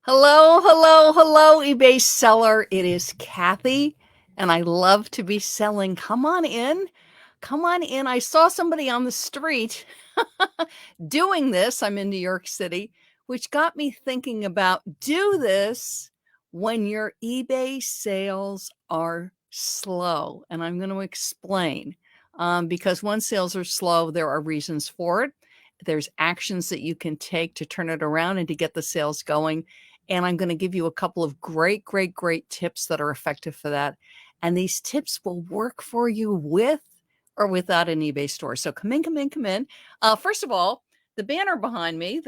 Hello, hello, hello, eBay seller. It is Kathy, and I love to be selling. Come on in. Come on in. I saw somebody on the street doing this. I'm in New York City, which got me thinking about do this when your eBay sales are slow. And I'm going to explain because when sales are slow, there are reasons for it. There's actions that you can take to turn it around and to get the sales going. And I'm going to give you a couple of great, great, great tips that are effective for that. And these tips will work for you with or without an eBay store. So come in, come in, come in. First of all, the banner behind me,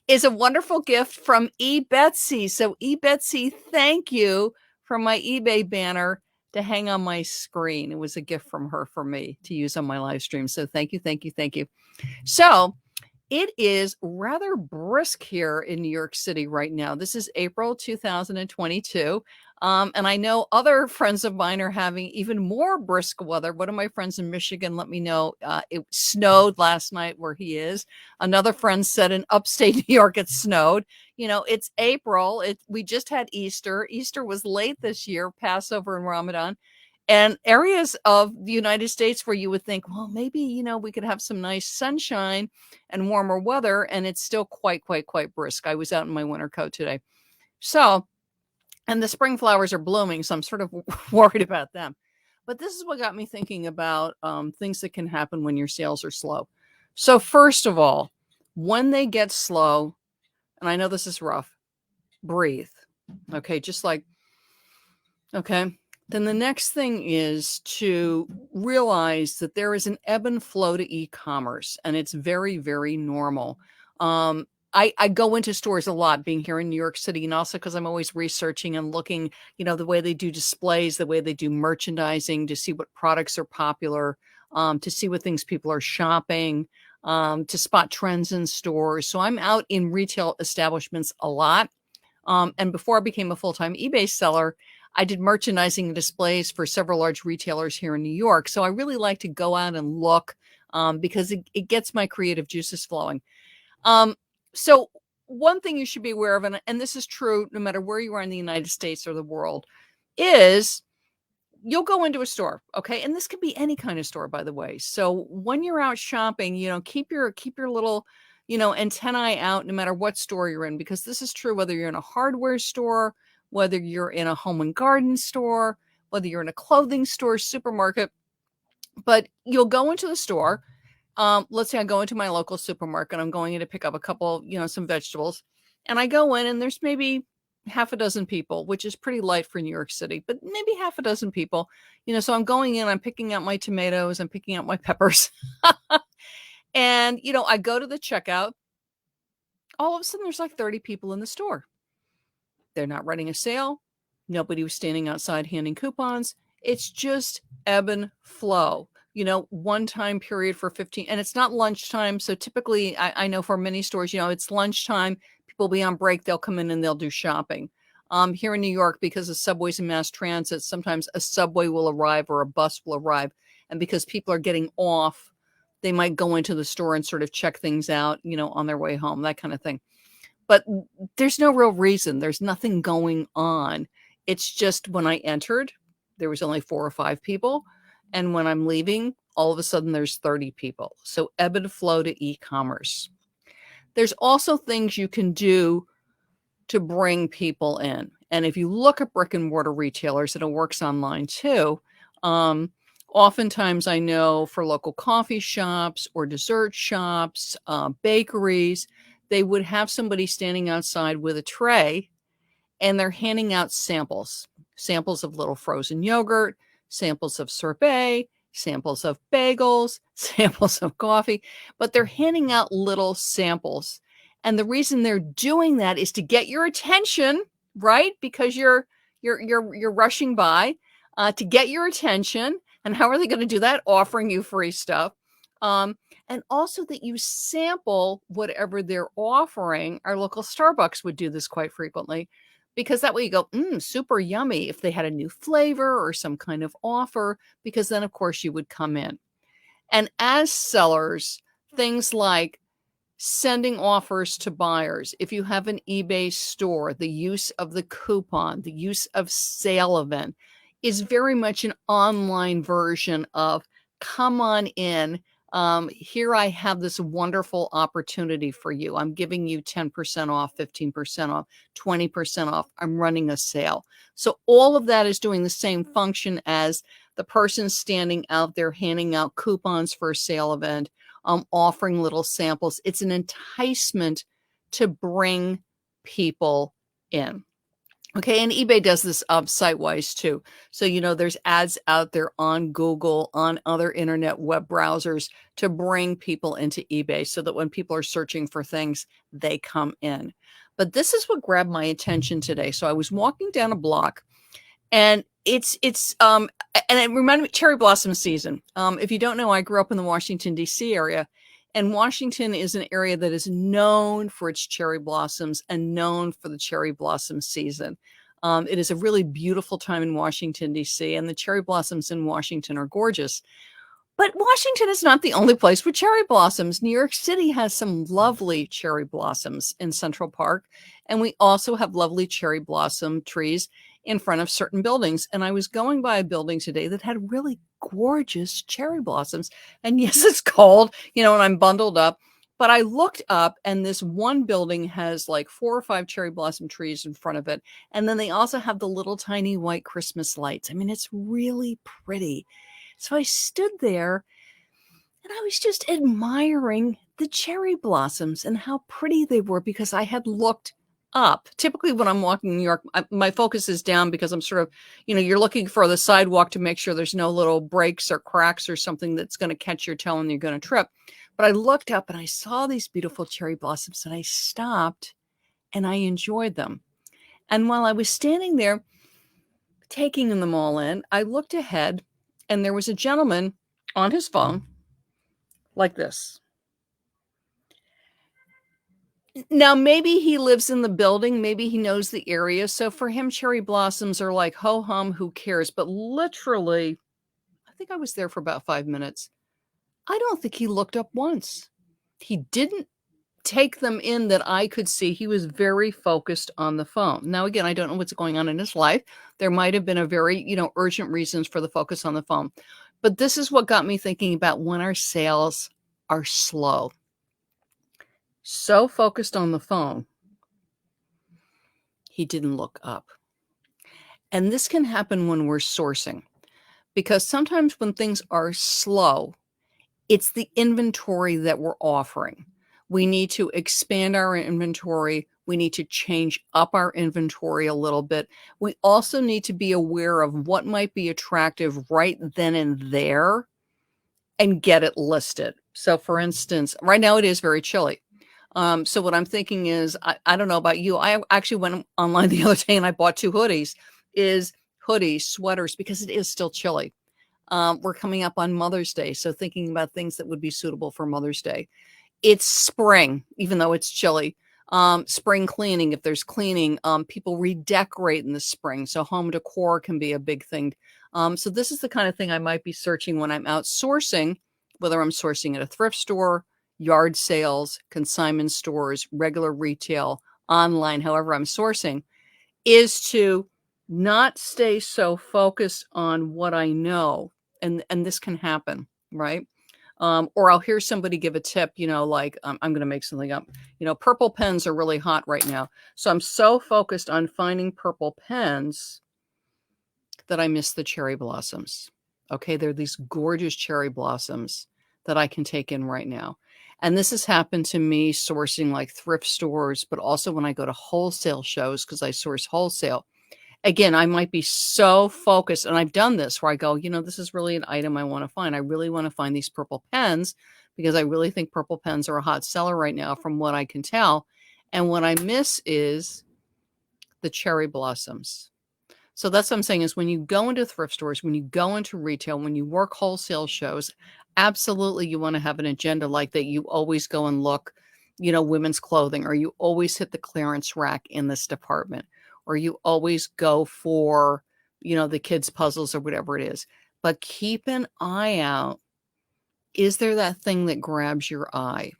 is a wonderful gift from eBetsy. So eBetsy, thank you for my eBay banner to hang on my screen. It was a gift from her for me to use on my live stream. So thank you, thank you, thank you. So it is rather brisk here in New York City right now. This is April 2022. And I know other friends of mine are having even more brisk weather. One of my friends in Michigan let me know it snowed last night where he is. Another friend said in upstate New York it snowed. You know, it's April. We just had Easter. Easter was late this year, Passover and Ramadan. And areas of the United States where you would think, well, maybe, we could have some nice sunshine and warmer weather, and it's still quite brisk. I was out in my winter coat today. So, and the spring flowers are blooming, so I'm sort of worried about them. But this is what got me thinking about things that can happen when your sales are slow. So first of all, when they get slow, and I know this is rough, breathe. Okay, just like, okay. Then the next thing is to realize that there is an ebb and flow to e-commerce, and it's very, very normal. I go into stores a lot being here in New York City, and also because I'm always researching and looking, the way they do displays, the way they do merchandising to see what products are popular, to see what things people are shopping, to spot trends in stores. So I'm out in retail establishments a lot. And before I became a full-time eBay seller, I did merchandising and displays for several large retailers here in New York. So I really like to go out and look because it gets my creative juices flowing. So one thing you should be aware of, and this is true no matter where you are in the United States or the world, is you'll go into a store, okay? And this could be any kind of store, by the way. So when you're out shopping, keep your little, antennae out no matter what store you're in, because this is true whether you're in a hardware store, whether you're in a home and garden store, whether you're in a clothing store, supermarket. But you'll go into the store. Let's say I go into my local supermarket. I'm going in to pick up a couple, some vegetables. And I go in and there's maybe half a dozen people, which is pretty light for New York City, but maybe half a dozen people, so I'm going in, I'm picking out my tomatoes, I'm picking out my peppers. And, I go to the checkout. All of a sudden there's like 30 people in the store. They're not running a sale. Nobody was standing outside handing coupons. It's just ebb and flow. One time period for 15, and it's not lunchtime. So typically I know for many stores, it's lunchtime. People will be on break. They'll come in and they'll do shopping. Here in New York, because of subways and mass transit, sometimes a subway will arrive or a bus will arrive. And because people are getting off, they might go into the store and sort of check things out, on their way home, that kind of thing. But there's no real reason. There's nothing going on. It's just when I entered, there was only 4 or 5 people. And when I'm leaving, all of a sudden there's 30 people. So ebb and flow to e-commerce. There's also things you can do to bring people in. And if you look at brick and mortar retailers, and it works online too, oftentimes I know for local coffee shops or dessert shops, bakeries, they would have somebody standing outside with a tray and they're handing out samples of little frozen yogurt, samples of sorbet, samples of bagels, samples of coffee, but they're handing out little samples. And the reason they're doing that is to get your attention, right? Because you're rushing by to get your attention. And how are they going to do that? Offering you free stuff. And also that you sample whatever they're offering. Our local Starbucks would do this quite frequently, because that way you go, super yummy, if they had a new flavor or some kind of offer, because then of course you would come in. And as sellers, things like sending offers to buyers. If you have an eBay store, the use of the coupon, the use of sale event is very much an online version of come on in. Here I have this wonderful opportunity for you. I'm giving you 10% off, 15% off, 20% off. I'm running a sale. So all of that is doing the same function as the person standing out there handing out coupons for a sale event, offering little samples. It's an enticement to bring people in. Okay, and eBay does this site-wise too. So, there's ads out there on Google, on other internet web browsers to bring people into eBay so that when people are searching for things, they come in. But this is what grabbed my attention today. So I was walking down a block, and and it reminded me cherry blossom season. If you don't know, I grew up in the Washington, D.C. area, and Washington is an area that is known for its cherry blossoms and known for the cherry blossom season. It is a really beautiful time in Washington, D.C., and the cherry blossoms in Washington are gorgeous. But Washington is not the only place with cherry blossoms. New York City has some lovely cherry blossoms in Central Park, and we also have lovely cherry blossom trees in front of certain buildings. And I was going by a building today that had really gorgeous cherry blossoms. And yes, it's cold, and I'm bundled up. But I looked up, and this one building has like 4 or 5 cherry blossom trees in front of it. And then they also have the little tiny white Christmas lights. I mean, it's really pretty. So I stood there and I was just admiring the cherry blossoms and how pretty they were because I had looked up. Typically, when I'm walking in New York, my focus is down because I'm sort of, you're looking for the sidewalk to make sure there's no little breaks or cracks or something that's going to catch your toe and you're going to trip. But I looked up and I saw these beautiful cherry blossoms and I stopped and I enjoyed them. And while I was standing there taking them all in, I looked ahead and there was a gentleman on his phone like this. Now, maybe he lives in the building. Maybe he knows the area. So for him, cherry blossoms are like, ho hum, who cares? But literally, I think I was there for about 5 minutes. I don't think he looked up once. He didn't take them in that I could see. He was very focused on the phone. Now, again, I don't know what's going on in his life. There might have been a very, urgent reasons for the focus on the phone. But this is what got me thinking about when our sales are slow. So focused on the phone, he didn't look up. And this can happen when we're sourcing, because sometimes when things are slow, it's the inventory that we're offering. We need to expand our inventory. We need to change up our inventory a little bit. We also need to be aware of what might be attractive right then and there and get it listed. So for instance, right now it is very chilly. So what I'm thinking is, I don't know about you. I actually went online the other day and I bought 2 hoodies, sweaters, because it is still chilly. We're coming up on Mother's Day. So thinking about things that would be suitable for Mother's Day. It's spring, even though it's chilly. Spring cleaning, if there's cleaning, people redecorate in the spring. So home decor can be a big thing. So this is the kind of thing I might be searching when I'm out sourcing, whether I'm sourcing at a thrift store, yard sales, consignment stores, regular retail, online, however I'm sourcing, is to not stay so focused on what I know. And this can happen, right? Or I'll hear somebody give a tip, like I'm going to make something up. Purple pens are really hot right now. So I'm so focused on finding purple pens that I miss the cherry blossoms. Okay, they're these gorgeous cherry blossoms that I can take in right now. And this has happened to me sourcing like thrift stores, but also when I go to wholesale shows, because I source wholesale. Again, I might be so focused, and I've done this where I go, this is really an item I want to find. I really want to find these purple pens because I really think purple pens are a hot seller right now from what I can tell. And what I miss is the cherry blossoms. So that's what I'm saying is when you go into thrift stores, when you go into retail, when you work wholesale shows, absolutely you want to have an agenda like that. You always go and look, women's clothing, or you always hit the clearance rack in this department, or you always go for, the kids' puzzles or whatever it is. But keep an eye out. Is there that thing that grabs your eye?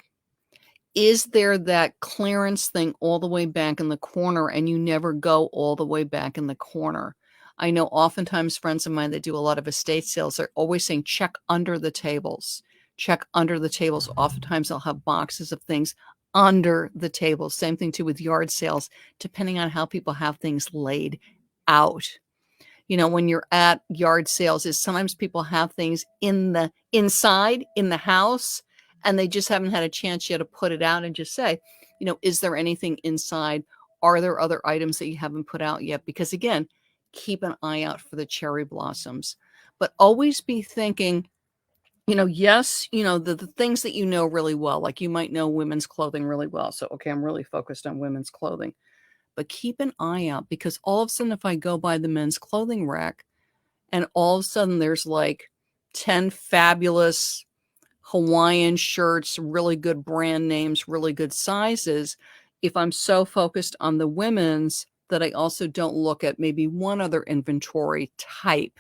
is there that clearance thing all the way back in the corner and you never go all the way back in the corner? I know oftentimes friends of mine that do a lot of estate sales are always saying, check under the tables. Check under the tables. Oftentimes they'll have boxes of things under the table. Same thing too with yard sales, depending on how people have things laid out. You know, when you're at yard sales, is sometimes people have things in the inside in the house and they just haven't had a chance yet to put it out and just say, you know, is there anything inside? Are there other items that you haven't put out yet? Because again, keep an eye out for the cherry blossoms, but always be thinking, you know, yes, you know, the things that you know really well, like you might know women's clothing really well. So, okay, I'm really focused on women's clothing, but keep an eye out because all of a sudden, if I go by the men's clothing rack and all of a sudden there's like 10 fabulous Hawaiian shirts, really good brand names, really good sizes, if I'm so focused on the women's that I also don't look at maybe one other inventory type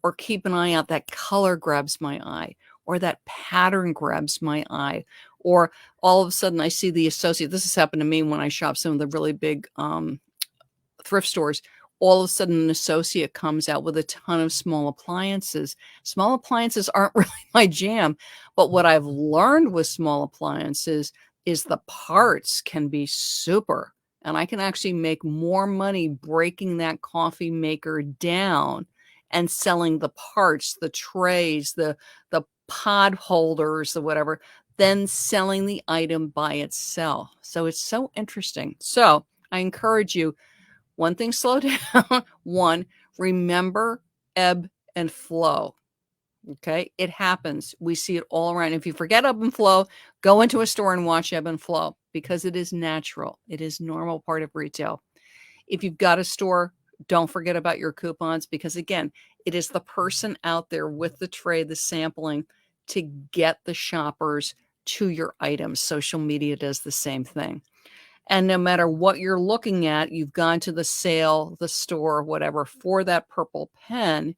or keep an eye out, that color grabs my eye or that pattern grabs my eye, or all of a sudden I see the associate. This has happened to me when I shop some of the really big thrift stores. All of a sudden an associate comes out with a ton of small appliances. Small appliances aren't really my jam, but what I've learned with small appliances is the parts can be super, and I can actually make more money breaking that coffee maker down and selling the parts, the trays, the pod holders, the whatever, than selling the item by itself. So it's so interesting. So I encourage you, one thing, slow down. One, remember ebb and flow. Okay, it happens. We see it all around. If you forget ebb and flow, go into a store and watch ebb and flow because it is natural. It is normal part of retail. If you've got a store, don't forget about your coupons because again, it is the person out there with the tray, the sampling to get the shoppers to your items. Social media does the same thing. And no matter what you're looking at, you've gone to the sale, the store, whatever, for that purple pen,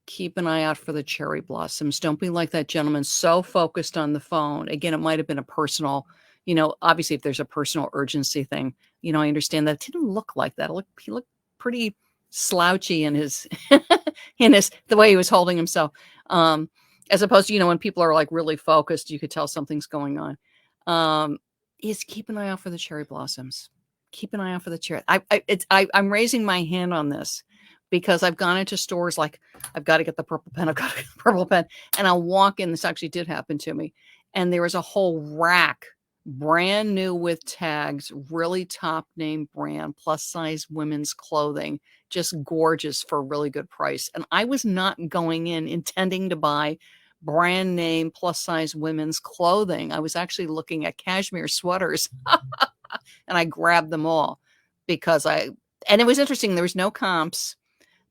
keep an eye out for the cherry blossoms. Don't be like that gentleman, so focused on the phone. Again, it might have been a personal, you know, obviously if there's a personal urgency thing, you know, I understand that. It didn't look like that. He looked pretty slouchy in his, the way he was holding himself. As opposed to, you know, when people are like really focused, you could tell something's going on. Is keep an eye out for the cherry blossoms. Keep an eye out for the cherry. I'm raising my hand on this because I've gone into stores like, I've got to get the purple pen. I've got to get the purple pen. And I'll walk in. This actually did happen to me. And there was a whole rack, brand new with tags, really top name brand, plus size women's clothing, just gorgeous for a really good price. And I was not going in intending to buy brand name plus size women's clothing. I was actually looking at cashmere sweaters and I grabbed them all because and it was interesting. There was no comps,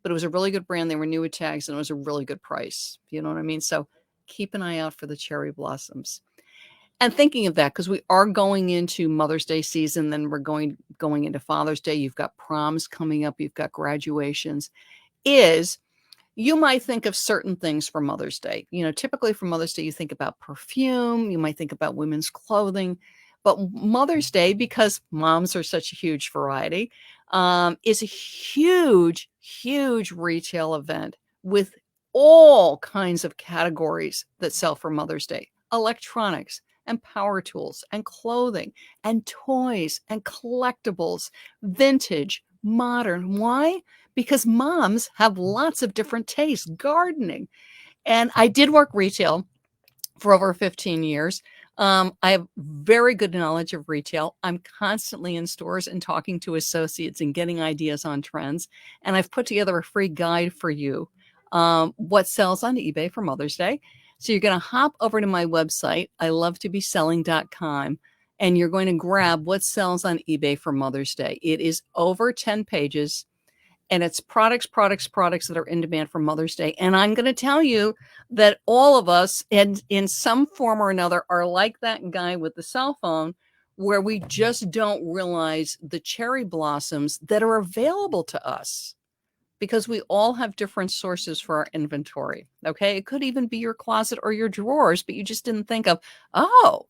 but it was a really good brand. They were new with tags and it was a really good price. You know what I mean? So keep an eye out for the cherry blossoms. And thinking of that, because we are going into Mother's Day season, then we're going into Father's Day. You've got proms coming up. You've got graduations. You might think of certain things for Mother's Day. You know, typically for Mother's Day, you think about perfume, you might think about women's clothing, but Mother's Day, because moms are such a huge variety, is a huge, huge retail event with all kinds of categories that sell for Mother's Day. Electronics and power tools and clothing and toys and collectibles, vintage, modern. Why? Because moms have lots of different tastes, gardening. And I did work retail for over 15 years. I have very good knowledge of retail. I'm constantly in stores and talking to associates and getting ideas on trends. And I've put together a free guide for you, what sells on eBay for Mother's Day. So you're going to hop over to my website, ilovetobeselling.com, and you're going to grab what sells on eBay for Mother's Day. It is over 10 pages. And it's products that are in demand for Mother's Day. And I'm going to tell you that all of us in some form or another are like that guy with the cell phone where we just don't realize the cherry blossoms that are available to us because we all have different sources for our inventory. Okay. It could even be your closet or your drawers, but you just didn't think of, oh,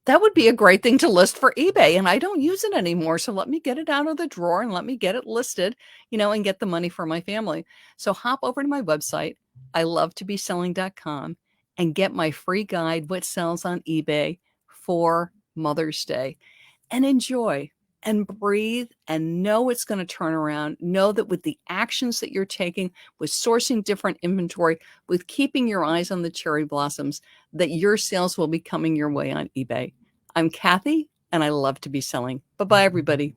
That would be a great thing to list for eBay, and I don't use it anymore, so let me get it out of the drawer and let me get it listed, and get the money for my family. So hop over to my website, ilovetobeselling.com, and get my free guide, What Sells on eBay for Mother's Day, and enjoy and breathe and know it's going to turn around. Know that with the actions that you're taking, with sourcing different inventory, with keeping your eyes on the cherry blossoms, that your sales will be coming your way on eBay. I'm Kathy, and I love to be selling. Bye-bye, everybody.